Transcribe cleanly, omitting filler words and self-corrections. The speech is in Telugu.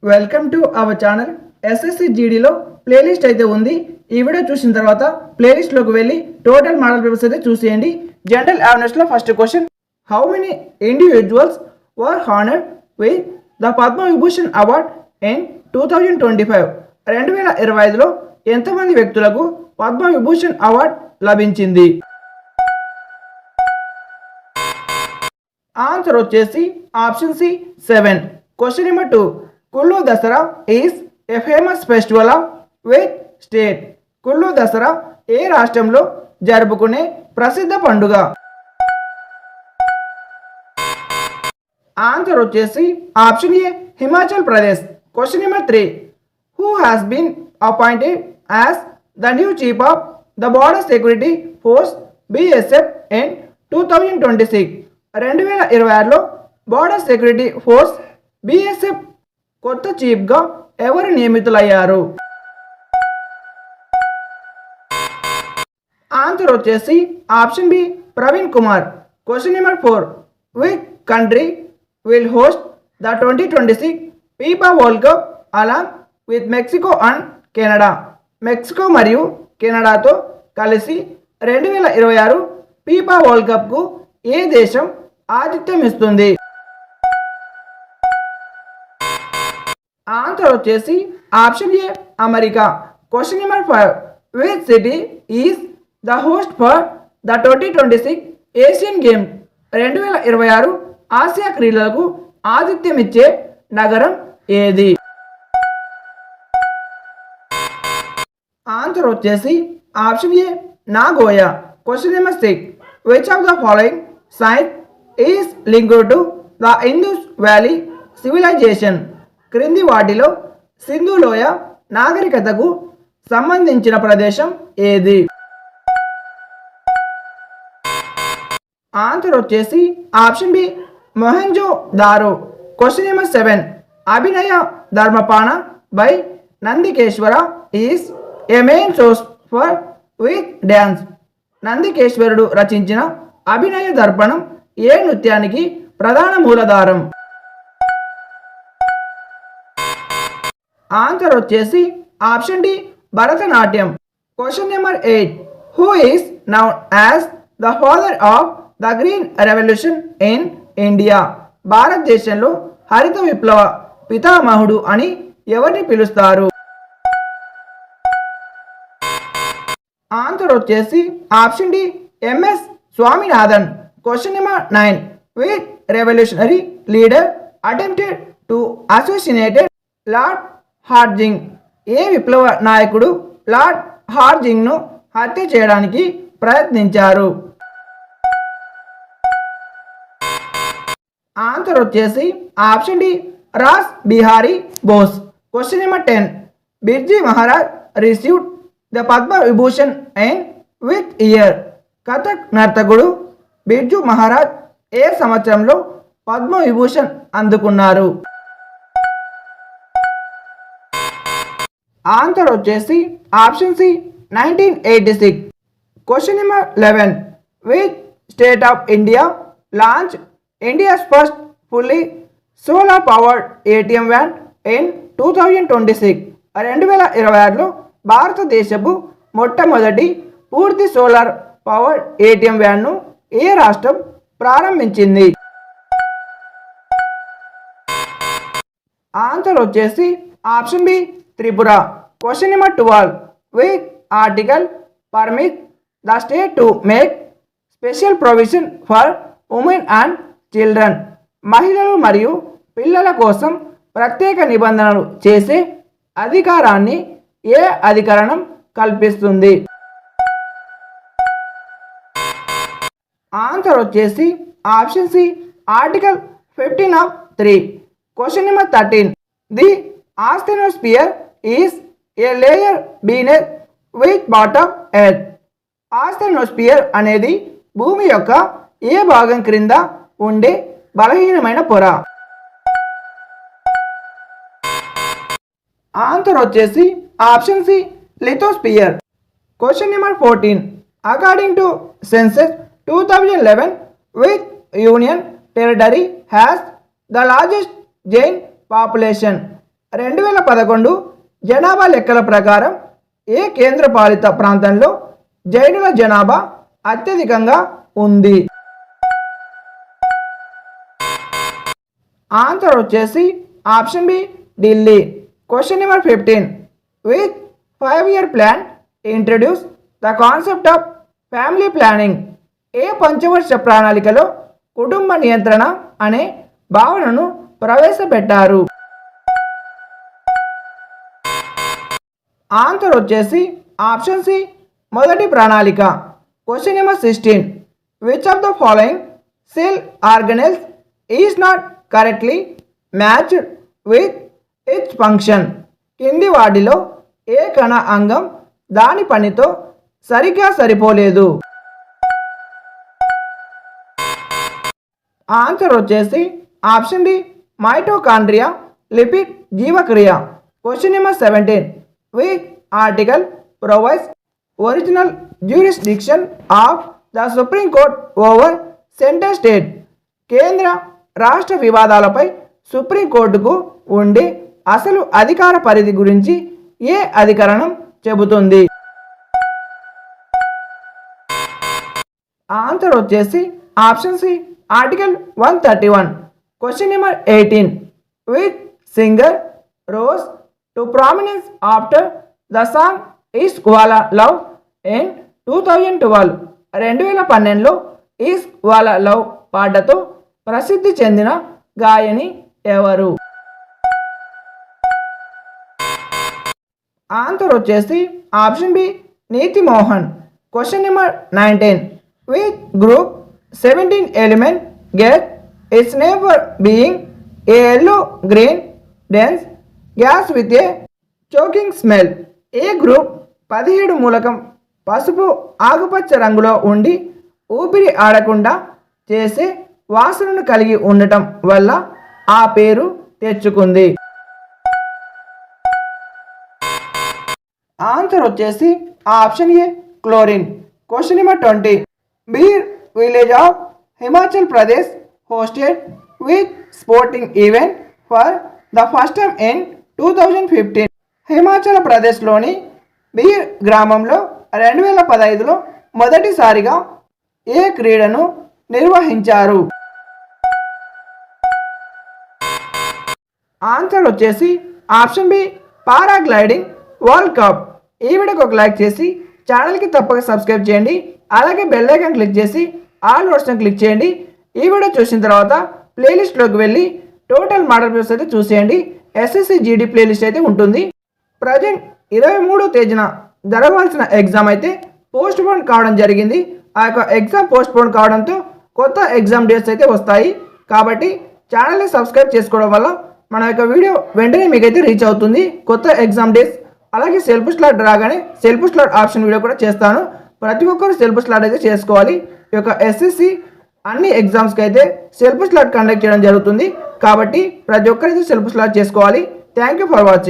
Welcome to our channel. SSC జీడీలో ప్లేలిస్ట్ అయితే ఉంది. ఈ వీడియో చూసిన తర్వాత ప్లేలిస్ట్లోకి వెళ్ళి టోటల్ మోడల్ పేపర్స్ అయితే చూసేయండి. జనరల్ అవేర్నెస్లో first question, how many individuals were honoured with the Padma Vibhushan award in 2025? 2025లో ఎంతమంది వ్యక్తులకు పద్మ విభూషణ్ అవార్డ్ లభించింది? ఆన్సర్ వచ్చేసి option C 7. Question number 2, Kullu Dussehra is a famous festival of which state? Kullu Dussehra ఏ రాష్ట్రంలో జరుపుకునే ప్రసిద్ధ పండుగ? ఆన్సర్ వచ్చేసి option A Himachal Pradesh. Question number 3, who has been appointed as the new chief of the border security force BSF in 2026? 2026లో బార్డర్ సెక్యూరిటీ ఫోర్స్ బిఎస్ఎఫ్ కొత్త చీఫ్గా ఎవరు నియమితులయ్యారు? ఆన్సర్ వచ్చేసి option B Praveen Kumar. Question number 4, which country will host the 2026 FIFA world cup along with Mexico and Canada? Mexico మరియు కెనడాతో కలిసి 2026 ఫీఫా వరల్డ్ కప్కు ఏ దేశం ఆతిథ్యం ఇస్తుంది? ఆన్సర్ వచ్చేసి option A America. Question number 5, which city is the host for the 2026 Asian Games? 2026 Asia క్రీడలకు ఆతిథ్యం ఇచ్చే నగరం ఏది? ఆన్సర్ వచ్చేసి option A Nagoya. Question number 6, which of the following site is linked to the Indus valley civilization? క్రింది వాటిలో సింధు లోయ నాగరికతకు సంబంధించిన ప్రదేశం ఏది? ఆన్సర్ వచ్చేసి option B Mohenjo Daro. Question number 7, Abhinaya Darpana by Nandikeshvara is a main source for which dance? నందికేశ్వరుడు రచించిన అభినయ దర్పణం ఏ నృత్యానికి ప్రధాన మూలధారం? ఆన్సర్ వచ్చేసి option D Bharatanatyam. Question number 8, who is known as the father of the green revolution in India? భారతదేశంలో హరిత విప్లవ పితామహుడు అని ఎవరిని పిలుస్తారు? ఆన్సర్ వచ్చేసి option D MS Swaminathan. Question number 9, which revolutionary leader attempted to assassinate lord Hardinge? ఏ విప్లవ నాయకుడు లార్డ్ హార్జింగ్ను హత్య చేయడానికి ప్రయత్నించారు? ఆన్సర్ వచ్చేసి option D Rash Behari Bose. Question number 10, Birju Maharaj received the Padma Vibhushan in which year? Kathak నర్తకుడు బిర్జు మహారాజ్ ఏ సంవత్సరంలో పద్మ విభూషణ్ అందుకున్నారు? ఆన్సర్ వచ్చేసి option C 1986. Question number 11, which state of India launch India's first fully solar powered ATM van in 2026? 2026లో భారతదేశపు మొట్టమొదటి పూర్తి సోలార్ పవర్డ్ ఏటీఎం వ్యాన్ను ఏ రాష్ట్రం ప్రారంభించింది? ఆన్సర్ వచ్చేసి option B Tripura. Question number 12, which article permit the state to make special provision for women and children? మహిళలు మరియు పిల్లల కోసం ప్రత్యేక నిబంధనలు చేసే అధికారాన్ని ఏ అధికరణం కల్పిస్తుంది? ఆన్సర్ వచ్చేసి option C article 15 of 3. Question number 13, the asthenosphere is a layer beneath which part of earth? Asthenosphere అనేది భూమి యొక్క ఏ భాగం క్రింద ఉండే బలహీనమైన పొర? ఆన్సర్ వచ్చేసి option C lithosphere. Question number 14, according to census 2011, which union territory has the largest Jain population? 2011 జనాభా లెక్కల ప్రకారం ఏ కేంద్రపాలిత ప్రాంతంలో జైనుల జనాభా అత్యధికంగా ఉంది? ఆన్సర్ వచ్చేసి option B Delhi. Question number 15. Which 5-year plan introduce the concept of family planning. ఏ పంచవర్ష ప్రణాళికలో కుటుంబ నియంత్రణ అనే భావనను ప్రవేశపెట్టారు? ఆన్సర్ వచ్చేసి ఆప్షన్ సి మొదటి ప్రణాళిక. Question number 16. Which of the following cell organelles is not correctly matched with its function. కింది వాటిలో ఏ కణ అంగం దాని పనితో సరిగ్గా సరిపోలేదు? ఆన్సర్ వచ్చేసి ఆప్షన్ డి మైటోకాండ్రియా లిపిడ్ జీవక్రియ. Question number 17. Which article provides original jurisdiction of the supreme court over centre state. కేంద్ర రాష్ట్ర వివాదాలపై సుప్రీంకోర్టుకు ఉండే అసలు అధికార పరిధి గురించి ఏ అధికరణం చెబుతుంది? ఆన్సర్ వచ్చేసి option C article 131. Question number 18. Which singer rose to prominence after the song Ishq Wala love in 2012. 2012లో ఇష్క్ వాలా లవ్ పాటతో ప్రసిద్ధి చెందిన గాయని ఎవరు? ఆన్సర్ వచ్చేసి option B NITI Mohan. Question number 19. Which group 17 element get its name for being a yellow green dense gas with a choking smell? A group 17 మూలకం పసుపు ఆకుపచ్చ రంగులో ఉండి ఊపిరి ఆడకుండా చేసే వాసనను కలిగి ఉండటం వల్ల ఆ పేరు తెచ్చుకుంది? ఆన్సర్ వచ్చేసి option A chlorine. Question number 20. Beer village of Himachal Pradesh hosted with sporting event for the first time in 2015. Himachal ప్రదేశ్లోని బీర్ గ్రామంలో 2015లో మొదటిసారిగా ఏ క్రీడను నిర్వహించారు? ఆన్సర్ వచ్చేసి option B paragliding world cup. ఈ వీడియోకి ఒక లైక్ చేసి ఛానల్కి తప్పక సబ్స్క్రైబ్ చేయండి. అలాగే బెల్ ఐకాన్ క్లిక్ చేసి ఆల్ నోట్స్ని క్లిక్ చేయండి. ఈ వీడియో చూసిన తర్వాత ప్లేలిస్ట్లోకి వెళ్ళి టోటల్ మోడల్ పేపర్స్ అయితే చూసేయండి. ఎస్ఎస్సి జీడీ ప్లేలిస్ట్ అయితే ఉంటుంది. ప్రజెంట్ 23వ తేదీన జరగాల్సిన ఎగ్జామ్ అయితే పోస్ట్ పోన్ కావడం జరిగింది. ఆ యొక్క ఎగ్జామ్ పోస్ట్ పోన్ కావడంతో కొత్త ఎగ్జామ్ డేట్స్ అయితే వస్తాయి. కాబట్టి ఛానల్ని సబ్స్క్రైబ్ చేసుకోవడం వల్ల మన యొక్క వీడియో వెంటనే మీకైతే రీచ్ అవుతుంది. కొత్త ఎగ్జామ్ డేట్స్ అలాగే సెల్ఫ్ స్లాట్ రాగానే సెల్ఫ్ స్లాట్ ఆప్షన్ వీడియో కూడా చేస్తాను. ప్రతి ఒక్కరు సెల్ఫ్ స్లాట్ అయితే చేసుకోవాలి. ఈ యొక్క ఎస్ఎస్సి అన్ని ఎగ్జామ్స్కి అయితే సెల్ఫ్ స్లాట్ కండక్ట్ చేయడం జరుగుతుంది. కాబట్టి ప్రతి ఒక్కరైతే సెల్ఫ్ స్లాట్ చేసుకోవాలి. Thank you for watching.